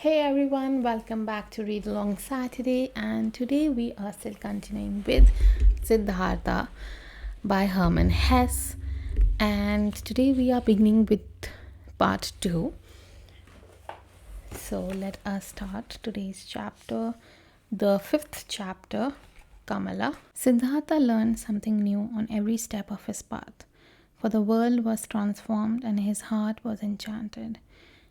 Hey everyone, welcome back to Readalong Saturday, and today we are still continuing with Siddhartha by Hermann Hesse. And today we are beginning with part 2. So let us start today's chapter, the fifth chapter, Kamala. Siddhartha learned something new on every step of his path, for the world was transformed and his heart was enchanted.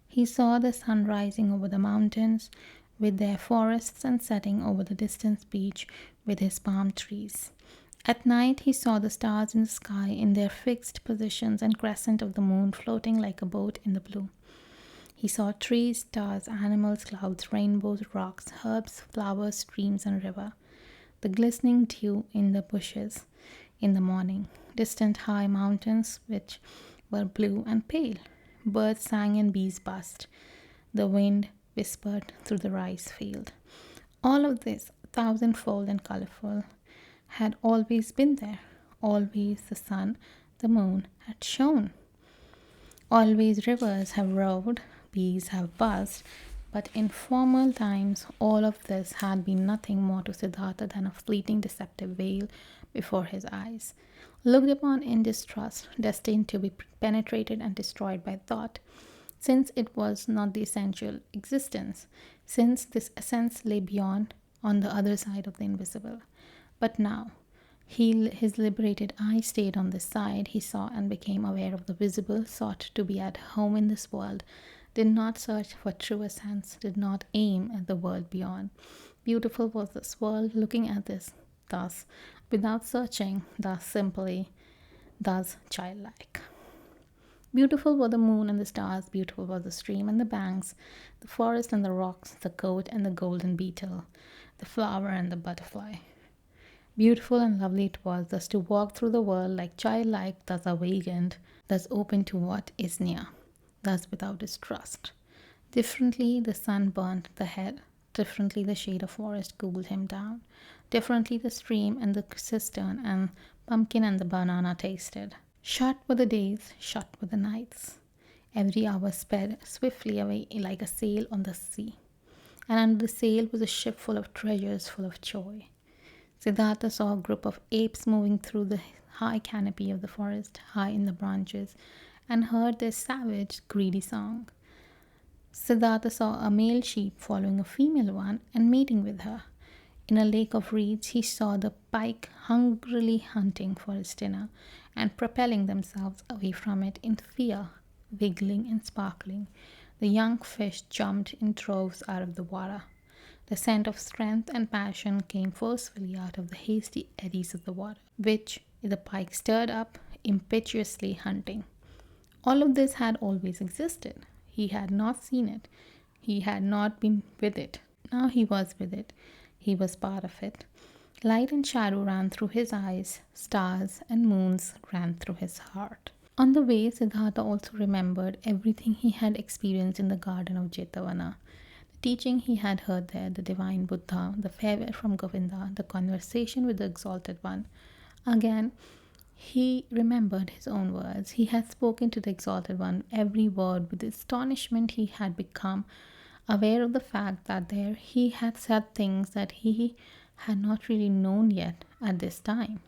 He saw the sun rising over the mountains with their forests and setting over the distant beach with his palm trees. At night, he saw the stars in the sky in their fixed positions and crescent of the moon floating like a boat in the blue. He saw trees, stars, animals, clouds, rainbows, rocks, herbs, flowers, streams, and river. The glistening dew in the bushes in the morning, distant high mountains which were blue and pale. Birds sang and bees buzzed. The wind whispered through the rice field. All of this, thousandfold and colorful, had always been there. Always the sun, the moon had shone. Always rivers have roared, bees have buzzed, but in former times all of this had been nothing more to Siddhartha than a fleeting deceptive veil before his eyes, looked upon in distrust, destined to be penetrated and destroyed by thought, since it was not the essential existence, since this essence lay beyond, on the other side of the invisible. But now, his liberated eye stayed on this side, he saw and became aware of the visible, sought to be at home in this world, did not search for true essence, did not aim at the world beyond. Beautiful was this world, looking at this thus, without searching, thus simply, thus childlike. Beautiful were the moon and the stars, beautiful was the stream and the banks, the forest and the rocks, the goat and the golden beetle, the flower and the butterfly. Beautiful and lovely it was thus to walk through the world like childlike, thus awakened, thus open to what is near, thus without distrust. Differently the sun burnt the head, differently the shade of forest cooled him down, differently the stream and the cistern and pumpkin and the banana tasted. Short were the days, short were the nights. Every hour sped swiftly away like a sail on the sea, and under the sail was a ship full of treasures, full of joy. Siddhartha saw a group of apes moving through the high canopy of the forest, high in the branches, and heard their savage, greedy song. Siddhartha saw a male sheep following a female one and mating with her. In a lake of reeds, he saw the pike hungrily hunting for its dinner and propelling themselves away from it in fear, wiggling and sparkling. The young fish jumped in droves out of the water. The scent of strength and passion came forcefully out of the hasty eddies of the water, which the pike stirred up, impetuously hunting. All of this had always existed. He had not seen it. He had not been with it. Now he was with it. He was part of it. Light and shadow ran through his eyes. Stars and moons ran through his heart. On the way, Siddhartha also remembered everything he had experienced in the garden of Jetavana. The teaching he had heard there, the divine Buddha, the farewell from Govinda, the conversation with the Exalted One. Again, he remembered his own words. He had spoken to the Exalted One, every word. With astonishment, he had become aware of the fact that there he had said things that he had not really known yet at this time.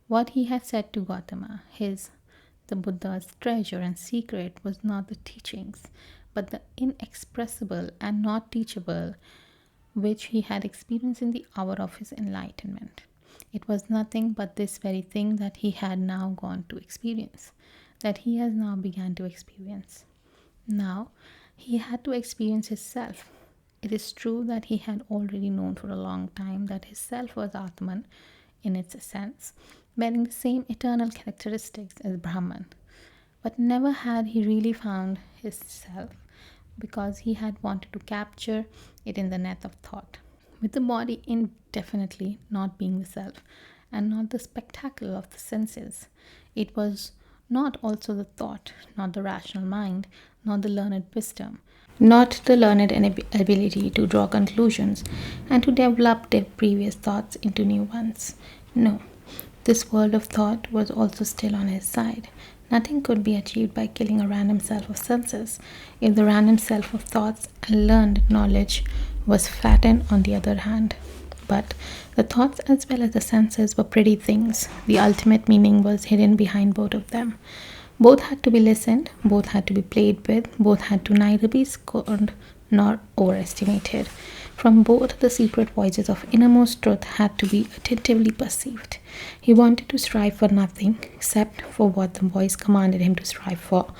What he had said to Gautama, the Buddha's treasure and secret, was not the teachings, but the inexpressible and not teachable which he had experienced in the hour of his enlightenment. It was nothing but this very thing that he had now gone to experience, that he has now begun to experience. Now, he had to experience his self. It is true that he had already known for a long time that his self was Atman in its essence, bearing the same eternal characteristics as Brahman. But never had he really found his self, because he had wanted to capture it in the net of thought, with the body indefinitely not being the self, and not the spectacle of the senses. It was not also the thought, not the rational mind, not the learned wisdom, not the learned ability to draw conclusions and to develop their previous thoughts into new ones. No, this world of thought was also still on his side, Nothing could be achieved by killing a random self of senses if the random self of thoughts and learned knowledge was flattened on the other hand. But the thoughts as well as the senses were pretty things. The ultimate meaning was hidden behind both of them. Both had to be listened, both had to be played with, both had to neither be scorned nor overestimated. From both, the secret voices of innermost truth had to be attentively perceived. He wanted to strive for nothing except for what the voice commanded him to strive for,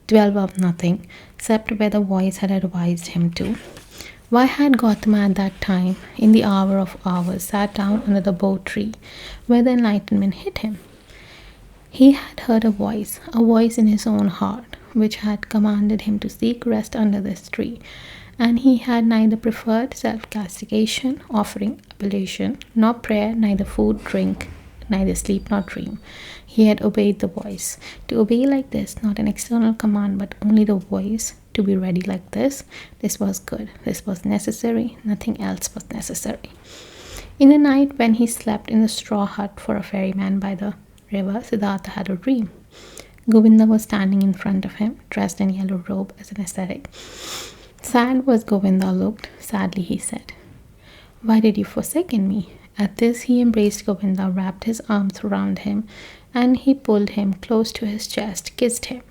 dwell on nothing except where the voice had advised him to. Why had Gautama at that time, in the hour of hours, sat down under the bo tree where the enlightenment hit him? He had heard a voice in his own heart, which had commanded him to seek rest under this tree, and he had neither preferred self-castigation, offering oblation, nor prayer, neither food, drink, neither sleep nor dream. He had obeyed the voice. To obey like this, not an external command, but only the voice, to be ready like this was good, this was necessary, nothing else was necessary. In the night when he slept in the straw hut for a ferryman by the river, Siddhartha had a dream. Govinda was standing in front of him, dressed in yellow robe as an ascetic. Sad was Govinda looked. Sadly he said, "Why did you forsaken me?" At this he embraced Govinda, wrapped his arms around him, and he pulled him close to his chest, kissed him.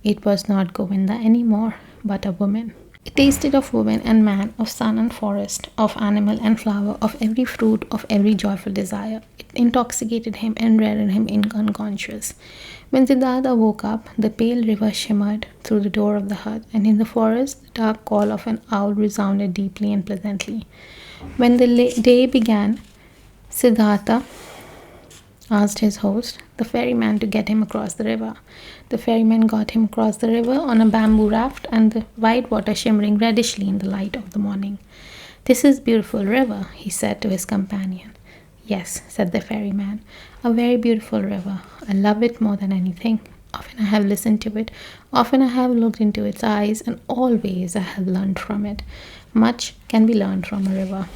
It was not Govinda any more, but a woman. It tasted of woman and man, of sun and forest, of animal and flower, of every fruit, of every joyful desire. It intoxicated him and rendered him unconscious. When Siddhartha woke up, the pale river shimmered through the door of the hut, and in the forest the dark call of an owl resounded deeply and pleasantly. When the day began, Siddhartha asked his host, the ferryman, to get him across the river. The ferryman got him across the river on a bamboo raft, and the white water shimmering reddishly in the light of the morning. "This is beautiful river," he said to his companion. "Yes," said the ferryman, "a very beautiful river. I love it more than anything. Often I have listened to it, often I have looked into its eyes, and always I have learned from it. Much can be learned from a river."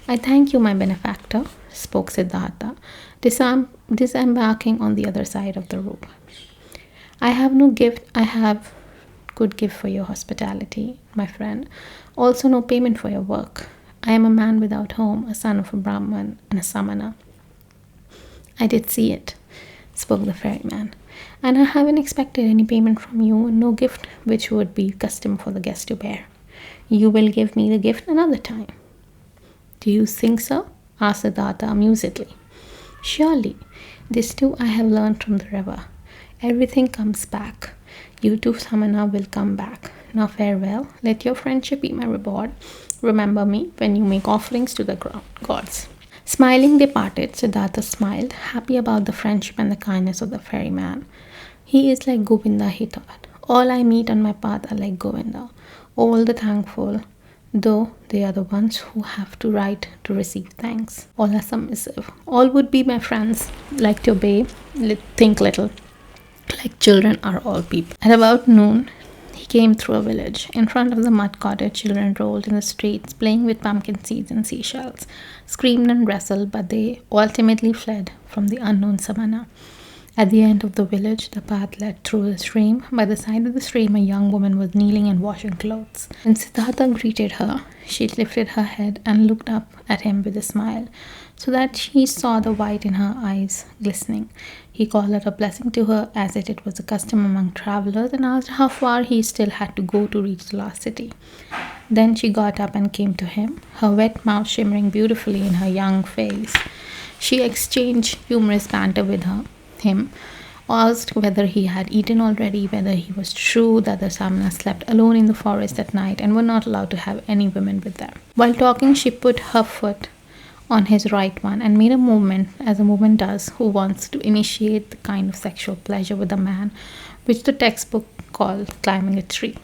"I thank you, my benefactor," spoke Siddhartha, disembarking on the other side of the rope. "I have no gift could give for your hospitality, my friend, also no payment for your work. I am a man without home, a son of a Brahman and a Samana." "I did see it," spoke the ferryman, "and I haven't expected any payment from you, and no gift which would be custom for the guest to bear. You will give me the gift another time." "Do you think so?" asked Siddhartha amusedly. "Surely. This too I have learned from the river. Everything comes back. You too, Samana, will come back. Now farewell. Let your friendship be my reward. Remember me when you make offerings to the gods." Smiling, they parted. Siddhartha smiled, happy about the friendship and the kindness of the ferryman. He is like Govinda, he thought. All I meet on my path are like Govinda. All the thankful, though they are the ones who have to write to receive thanks. All are submissive. All would be my friends, like to obey, think little. Like children are all people. At about noon, he came through a village. In front of the mud cottage, children rolled in the streets, playing with pumpkin seeds and seashells, screamed and wrestled, but they ultimately fled from the unknown Samana. At the end of the village, the path led through the stream. By the side of the stream, a young woman was kneeling and washing clothes. When Siddhartha greeted her, she lifted her head and looked up at him with a smile, so that he saw the white in her eyes glistening. He called out a blessing to her, as it was a custom among travelers, and asked how far he still had to go to reach the last city. Then she got up and came to him, her wet mouth shimmering beautifully in her young face. She exchanged humorous banter with him, asked whether he had eaten already, whether he was true that the Samana slept alone in the forest at night and were not allowed to have any women with them. While talking, she put her foot on his right one and made a movement, as a woman does who wants to initiate the kind of sexual pleasure with a man, which the textbook called climbing a tree.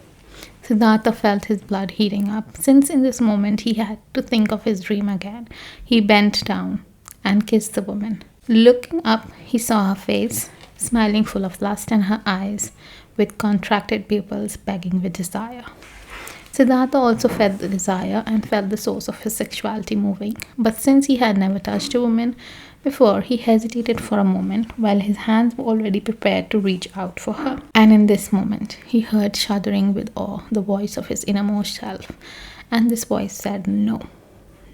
Siddhartha felt his blood heating up. Since in this moment he had to think of his dream again, he bent down and kissed the woman. Looking up, he saw her face, smiling full of lust, and her eyes, with contracted pupils, begging with desire. Siddhartha also felt the desire and felt the source of his sexuality moving. But since he had never touched a woman Before, he hesitated for a moment while his hands were already prepared to reach out for her. And in this moment, he heard, shuddering with awe, the voice of his innermost self. And this voice said, "No."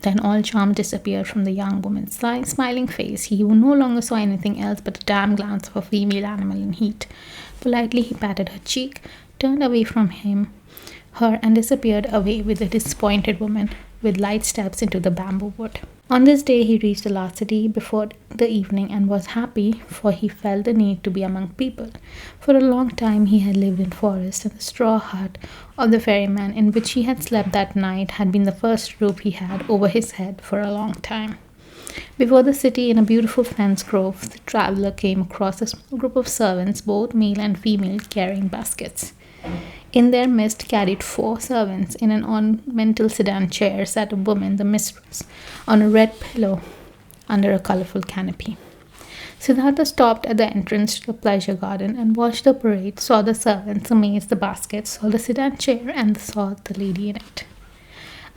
Then all charm disappeared from the young woman's smiling face. He no longer saw anything else but a damn glance of a female animal in heat. Politely, he patted her cheek, turned away from her, and disappeared away with the disappointed woman with light steps into the bamboo wood. On this day, he reached the last city before the evening and was happy, for he felt the need to be among people. For a long time, he had lived in forest, and the straw hut of the ferryman in which he had slept that night had been the first roof he had over his head for a long time. Before the city, in a beautiful fence grove, the traveler came across a small group of servants, both male and female, carrying baskets. In their midst, carried 4 servants. In an ornamental sedan chair sat a woman, the mistress, on a red pillow under a colorful canopy. Siddhartha stopped at the entrance to the pleasure garden and watched the parade, saw the servants, amazed the baskets, saw the sedan chair, and saw the lady in it.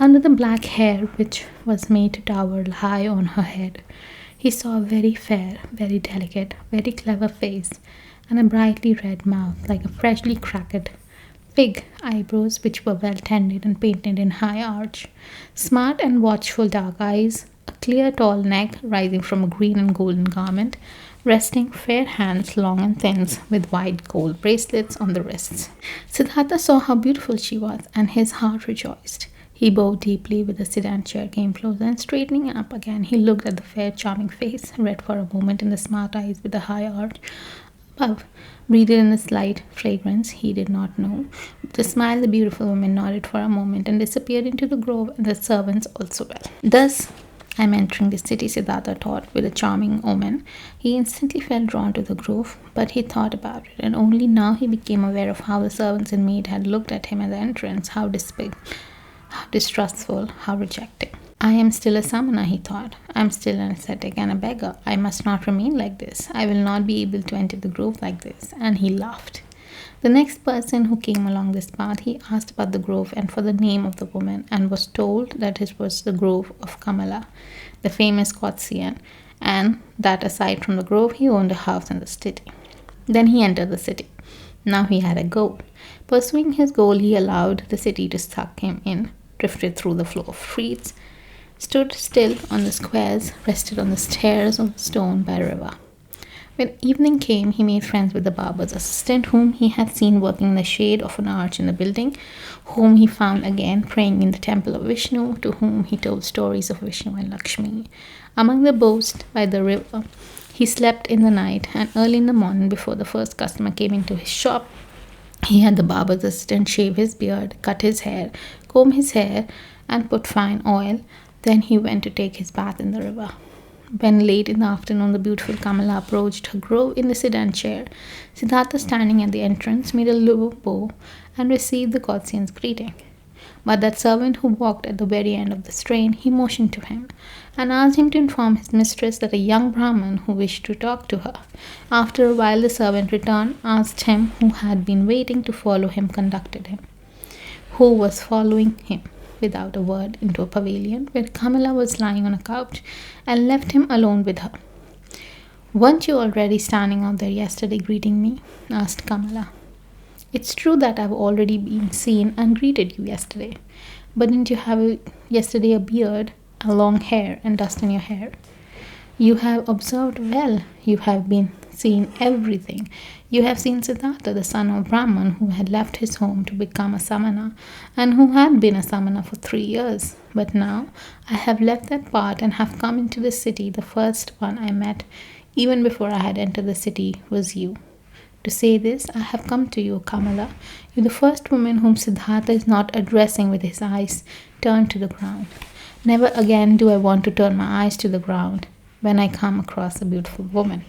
Under the black hair, which was made to tower high on her head, he saw a very fair, very delicate, very clever face, and a brightly red mouth like a freshly cracked pig, eyebrows which were well tended and painted in high arch, smart and watchful dark eyes, a clear tall neck rising from a green and golden garment, resting fair hands long and thin with white gold bracelets on the wrists. Siddhartha saw how beautiful she was, and his heart rejoiced. He bowed deeply with the sedan chair came closer, and straightening up again, he looked at the fair, charming face, read for a moment in the smart eyes with the high arch above, breathed in a slight fragrance he did not know. With a smile, the beautiful woman nodded for a moment and disappeared into the grove, and the servants also well. Thus, I am entering the city, Siddhartha thought, with a charming omen. He instantly felt drawn to the grove, but he thought about it, and only now he became aware of how the servants and maid had looked at him at the entrance, how distrustful, how rejecting. I am still a samana, he thought. I am still an ascetic and a beggar. I must not remain like this. I will not be able to enter the grove like this. And he laughed. The next person who came along this path, he asked about the grove and for the name of the woman, and was told that it was the grove of Kamala, the famous courtesan, and that aside from the grove, he owned a house in the city. Then he entered the city. Now he had a goal. Pursuing his goal, he allowed the city to suck him in, drifted through the flow of streets, stood still on the squares, rested on the stairs of stone by a river. When evening came, he made friends with the barber's assistant, whom he had seen working in the shade of an arch in the building, whom he found again praying in the temple of Vishnu, to whom he told stories of Vishnu and Lakshmi. Among the boats by the river, he slept in the night, and early in the morning, before the first customer came into his shop, he had the barber's assistant shave his beard, cut his hair, comb his hair, and put fine oil. Then he went to take his bath in the river. When late in the afternoon the beautiful Kamala approached her grove in the sedan chair, Siddhartha, standing at the entrance, made a low bow and received the courtesan's greeting. But that servant who walked at the very end of the train, he motioned to him and asked him to inform his mistress that a young Brahman who wished to talk to her. After a while the servant returned, asked him who had been waiting to follow him, conducted him, who was following him without a word, into a pavilion where Kamala was lying on a couch, and left him alone with her. "Weren't you already standing out there yesterday greeting me?" asked Kamala. "It's true that I've already been seen and greeted you yesterday, but didn't you have yesterday a beard, a long hair, and dust in your hair? You have observed well. You have been seen everything. You have seen Siddhartha, the son of Brahman, who had left his home to become a samana, and who had been a samana for 3 years. But now I have left that part and have come into the city. The first one I met, even before I had entered the city, was you. To say this, I have come to you, Kamala. You are the first woman whom Siddhartha is not addressing with his eyes turned to the ground. Never again do I want to turn my eyes to the ground when I come across a beautiful woman."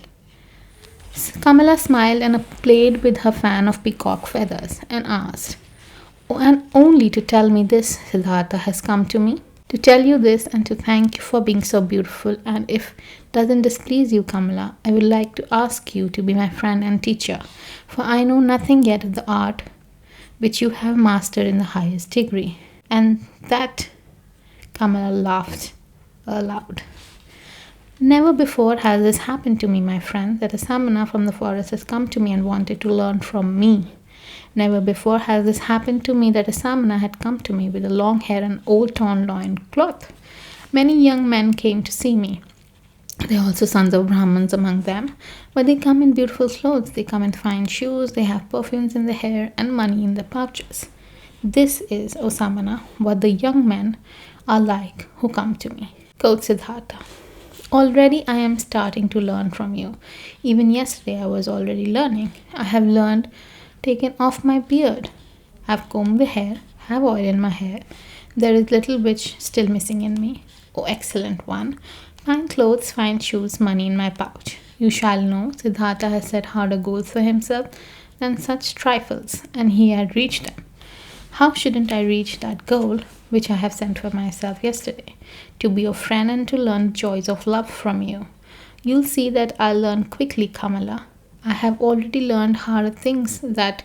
Kamala smiled and played with her fan of peacock feathers and asked, "Oh, and only to tell me this, Siddhartha has come to me? To tell you this and to thank you for being so beautiful, and if it doesn't displease you, Kamala, I would like to ask you to be my friend and teacher, for I know nothing yet of the art which you have mastered in the highest degree." And that, Kamala laughed aloud. Never before has this happened to me, my friend, that a samana from the forest has come to me and wanted to learn from me. Never before has this happened to me that a samana had come to me with a long hair and old torn loin cloth. Many young men came to see me. There are also sons of Brahmins among them, but they come in beautiful clothes, they come in fine shoes, they have perfumes in their hair and money in their pouches. This is, O Samana, what the young men are like who come to me. Quote Siddhartha. Already I am starting to learn from you. Even yesterday I was already learning. I have learned, taken off my beard. I have combed the hair, have oil in my hair. There is little which still missing in me. O excellent one, fine clothes, fine shoes, money in my pouch. You shall know, Siddhartha has set harder goals for himself than such trifles, and he had reached them. How shouldn't I reach that goal which I have set for myself yesterday? To be your friend and to learn joys of love from you. You'll see that I'll learn quickly, Kamala. I have already learned harder things that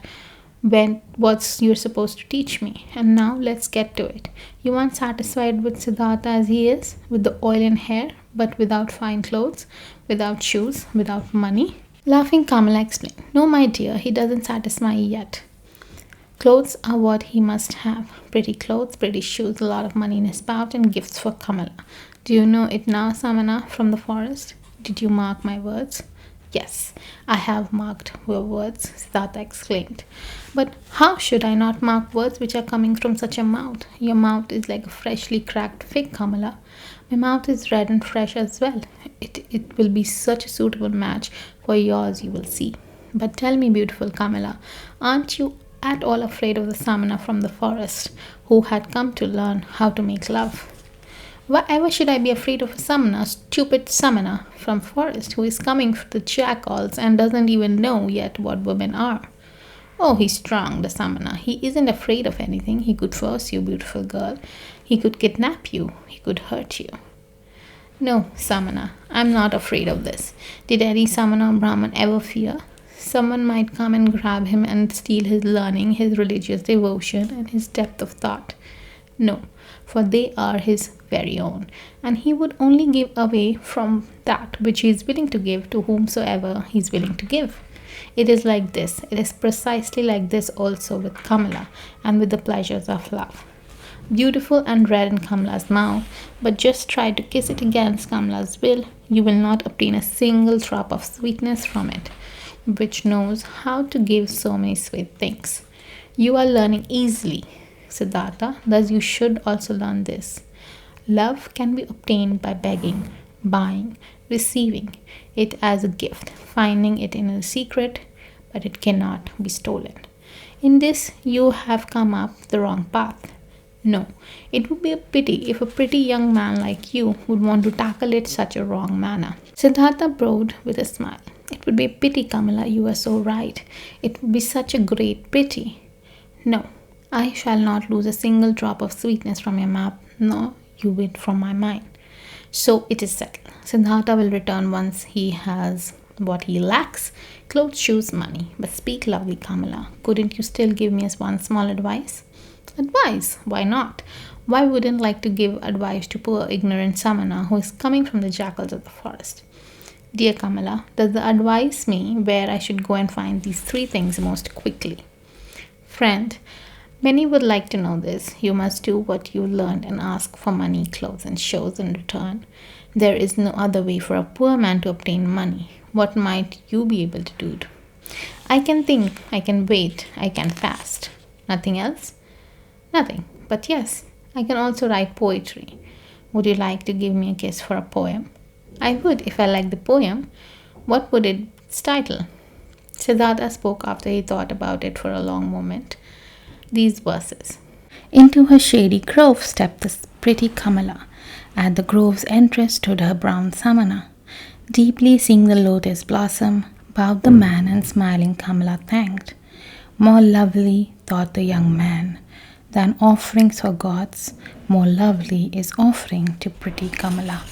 when what you're supposed to teach me. And now let's get to it. You aren't satisfied with Siddhartha as he is, with the oil and hair, but without fine clothes, without shoes, without money? Laughing, Kamala explained, No, my dear, he doesn't satisfy yet. Clothes are what he must have. Pretty clothes, pretty shoes, a lot of money in his pouch, and gifts for Kamala. Do you know it now, Samana, from the forest? Did you mark my words? Yes, I have marked your words, Siddhartha exclaimed. But how should I not mark words which are coming from such a mouth? Your mouth is like a freshly cracked fig, Kamala. My mouth is red and fresh as well. It will be such a suitable match for yours, you will see. But tell me, beautiful Kamala, aren't you at all afraid of the samana from the forest who had come to learn how to make love? Why ever should I be afraid of a samana, stupid samana from forest who is coming for the jackals and doesn't even know yet what women are? Oh, he's strong, the samana. He isn't afraid of anything. He could force you, beautiful girl. He could kidnap you. He could hurt you. No, samana, I'm not afraid of this. Did any samana or brahman ever fear? Someone might come and grab him and steal his learning, his religious devotion, and his depth of thought. No, for they are his very own, and he would only give away from that which he is willing to give to whomsoever he is willing to give. It is like this. It is precisely like this also with Kamala and with the pleasures of love. Beautiful and red in Kamala's mouth, but just try to kiss it against Kamala's will. You will not obtain a single drop of sweetness from it, which knows how to give so many sweet things. You are learning easily, Siddhartha, thus you should also learn this. Love can be obtained by begging, buying, receiving it as a gift, finding it in a secret, but it cannot be stolen. In this, you have come up the wrong path. No, it would be a pity if a pretty young man like you would want to tackle it such a wrong manner. Siddhartha bowed with a smile. It would be a pity, Kamala, you are so right. It would be such a great pity. No, I shall not lose a single drop of sweetness from your mouth, nor you it from my mind. So it is settled. Siddhartha will return once he has what he lacks, clothes, shoes, money. But speak, lovely Kamala, couldn't you still give me as one small advice? Advice? Why not? Why wouldn't like to give advice to poor ignorant Samana who is coming from the jackals of the forest? Dear Kamala, does the advise me where I should go and find these three things most quickly? Friend, many would like to know this. You must do what you learned and ask for money, clothes, and shoes in return. There is no other way for a poor man to obtain money. What might you be able to do? I can think, I can wait, I can fast. Nothing else? Nothing. But yes, I can also write poetry. Would you like to give me a kiss for a poem? I would if I liked the poem. What would its title? Siddhartha spoke after he thought about it for a long moment. These verses. Into her shady grove stepped the pretty Kamala. At the grove's entrance stood her brown samana. Deeply seeing the lotus blossom, bowed the man and smiling Kamala thanked. More lovely, thought the young man, than offerings for gods, more lovely is offering to pretty Kamala.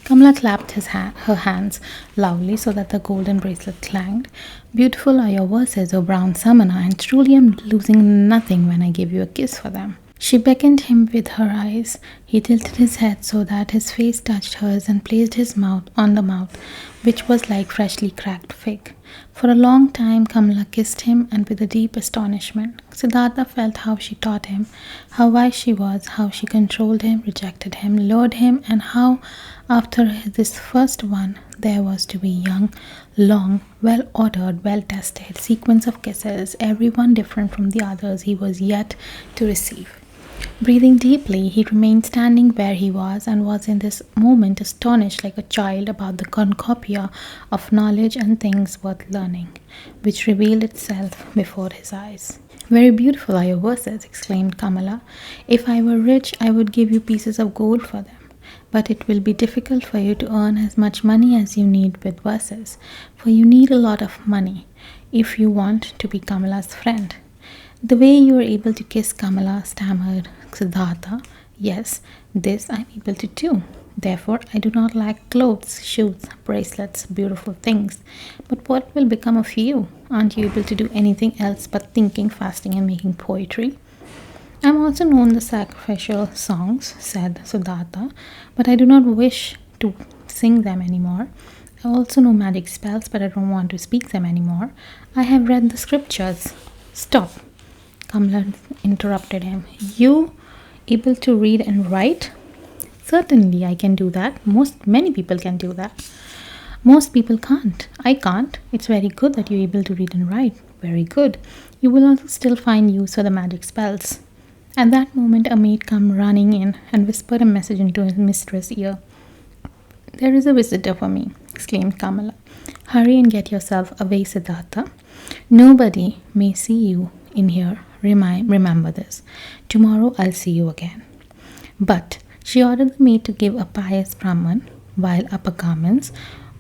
Kamala clapped her hands loudly so that the golden bracelet clanged. Beautiful are your verses, O brown samana, and truly am losing nothing when I give you a kiss for them. She beckoned him with her eyes. He tilted his head so that his face touched hers and placed his mouth on the mouth, which was like freshly cracked fig. For a long time, Kamala kissed him, and with a deep astonishment, Siddhartha felt how she taught him, how wise she was, how she controlled him, rejected him, lured him, and how, after this first one, there was to be young, long, well ordered, well tested sequence of kisses, every one different from the others he was yet to receive. Breathing deeply, he remained standing where he and was in this moment astonished like a child about the cornucopia of knowledge and things worth learning, which revealed itself before his eyes. Very beautiful are your verses, exclaimed Kamala. If I were rich, I would give you pieces of gold for them. But it will be difficult for you to earn as much money as you need with verses, for you need a lot of money if you want to be Kamala's friend. The way you are able to kiss Kamala, stammered Siddhartha. Yes, this I am able to do. Therefore, I do not lack clothes, shoes, bracelets, beautiful things. But what will become of you? Aren't you able to do anything else but thinking, fasting, and making poetry? I am also known the sacrificial songs, said Siddhartha, but I do not wish to sing them anymore. I also know magic spells, but I don't want to speak them anymore. I have read the scriptures. Stop, Kamala interrupted him. You able to read and write? Certainly I can do that. Many people can do that. Most people can't. I can't. It's very good that you're able to read and write. Very good. You will also still find use for the magic spells. At that moment a maid came running in and whispered a message into his mistress' ear. There is a visitor for me, exclaimed Kamala. Hurry and get yourself away, Siddhartha. Nobody may see you in here. Remember this. Tomorrow I'll see you again. But she ordered the maid to give a pious Brahman while upper garments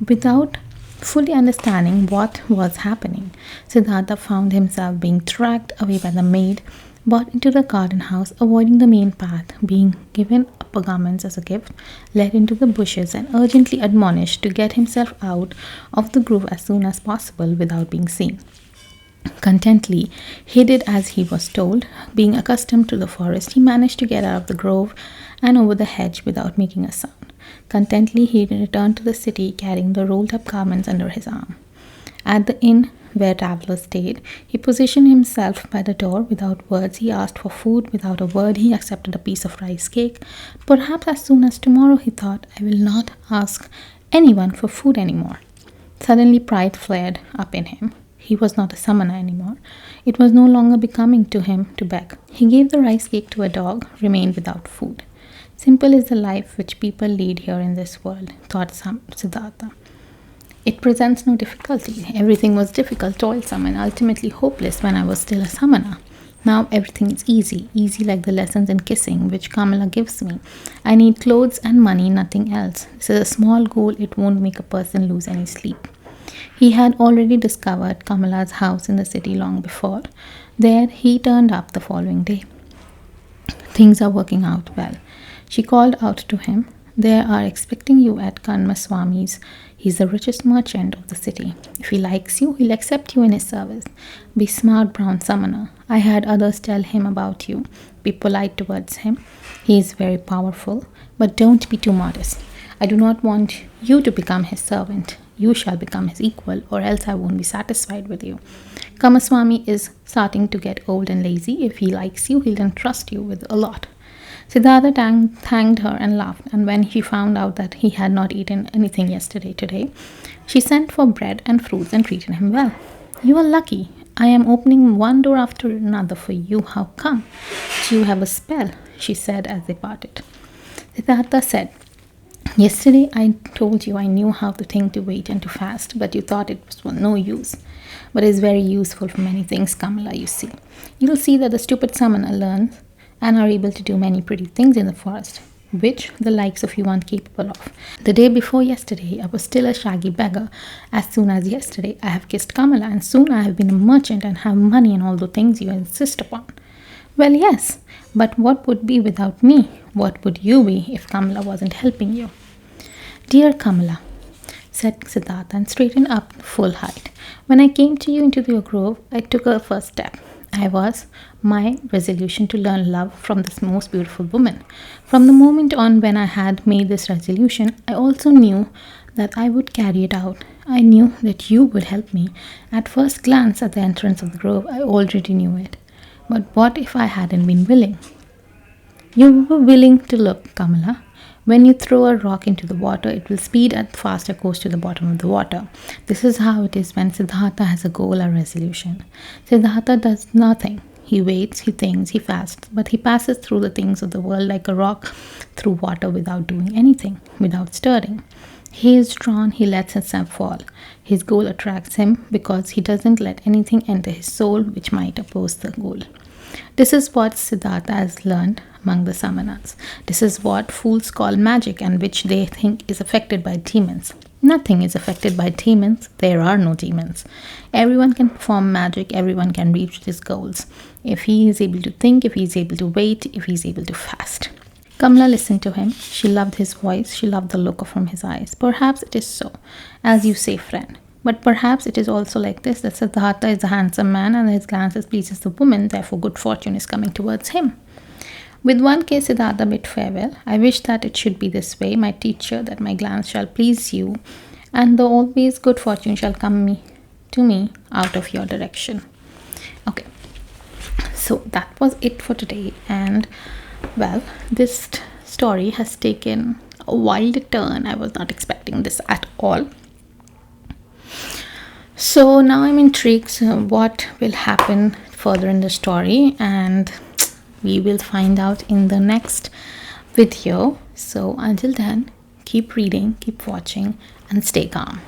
without fully understanding what was happening. Siddhartha found himself being dragged away by the maid, brought into the garden house, avoiding the main path, being given upper garments as a gift, led into the bushes, and urgently admonished to get himself out of the grove as soon as possible without being seen. Contently, he did as he was told. Being accustomed to the forest, he managed to get out of the grove and over the hedge without making a sound. Contently, he returned to the city, carrying the rolled up garments under his arm. At the inn where travelers stayed, he positioned himself by the door. Without words, he asked for food. Without a word, he accepted a piece of rice cake. Perhaps as soon as tomorrow, he thought, I will not ask anyone for food anymore. Suddenly, pride flared up in him. He was not a summoner anymore. It was no longer becoming to him to beg. He gave the rice cake to a dog, remained without food. Simple is the life which people lead here in this world, thought Siddhartha. It presents no difficulty. Everything was difficult, toilsome, and ultimately hopeless when I was still a summoner. Now everything is easy like the lessons in kissing which Kamala gives me. I need clothes and money, nothing else. This is a small goal, it won't make a person lose any sleep. He had already discovered Kamala's house in the city long before. There he turned up the following day. Things are working out well. She called out to him, They are expecting you at Kanmaswami's. He's the richest merchant of the city. If he likes you, he'll accept you in his service. Be smart, brown summoner. I had others tell him about you. Be polite towards him. He is very powerful, but don't be too modest. I do not want you to become his servant. You shall become his equal, or else I won't be satisfied with you. Kamaswami is starting to get old and lazy. If he likes you, he'll entrust you with a lot. Siddhartha thanked her and laughed, and when she found out that he had not eaten anything today, she sent for bread and fruits and treated him well. You are lucky. I am opening one door after another for you. How come? You have a spell, she said as they parted. Siddhartha said, Yesterday I told you I knew how to think, to wait, and to fast, but you thought it was no use. But it is very useful for many things, Kamala, you see. You will see that the stupid summoner learns and are able to do many pretty things in the forest, which the likes of you aren't capable of. The day before yesterday, I was still a shaggy beggar. As soon as yesterday, I have kissed Kamala, and soon I have been a merchant and have money and all the things you insist upon. Well, yes, but what would be without me? What would you be if Kamala wasn't helping you? Dear Kamala, said Siddhartha and straightened up full height. When I came to you into your grove, I took a first step. was my resolution to learn love from this most beautiful woman. From the moment on when I had made this resolution, I also knew that I would carry it out. I knew that you would help me. At first glance at the entrance of the grove, I already knew it. But what if I hadn't been willing? You were willing to look, Kamala. When you throw a rock into the water, it will speed at faster course to the bottom of the water. This is how it is when Siddhartha has a goal or resolution. Siddhartha does nothing. He waits, he thinks, he fasts, but he passes through the things of the world like a rock through water without doing anything, without stirring. He is drawn, he lets himself fall. His goal attracts him because he doesn't let anything enter his soul which might oppose the goal. This is what Siddhartha has learned among the samanas. This is what fools call magic and which they think is affected by demons. Nothing is affected by demons. There are no demons. Everyone can perform magic. Everyone can reach his goals. If he is able to think, if he is able to wait, if he is able to fast. Kamala listened to him. She loved his voice. She loved the look from his eyes. Perhaps it is so, as you say, friend. But perhaps it is also like this, that Siddhartha is a handsome man and his glances pleases the woman, therefore good fortune is coming towards him. With one case Siddhartha bid farewell. I wish that it should be this way, my teacher, that my glance shall please you, and the always good fortune shall come to me out of your direction. Okay, so that was it for today, and well, this story has taken a wild turn. I was not expecting this at all. So now I'm intrigued what will happen further in the story, and we will find out in the next video. So until then, keep reading, keep watching, and stay calm.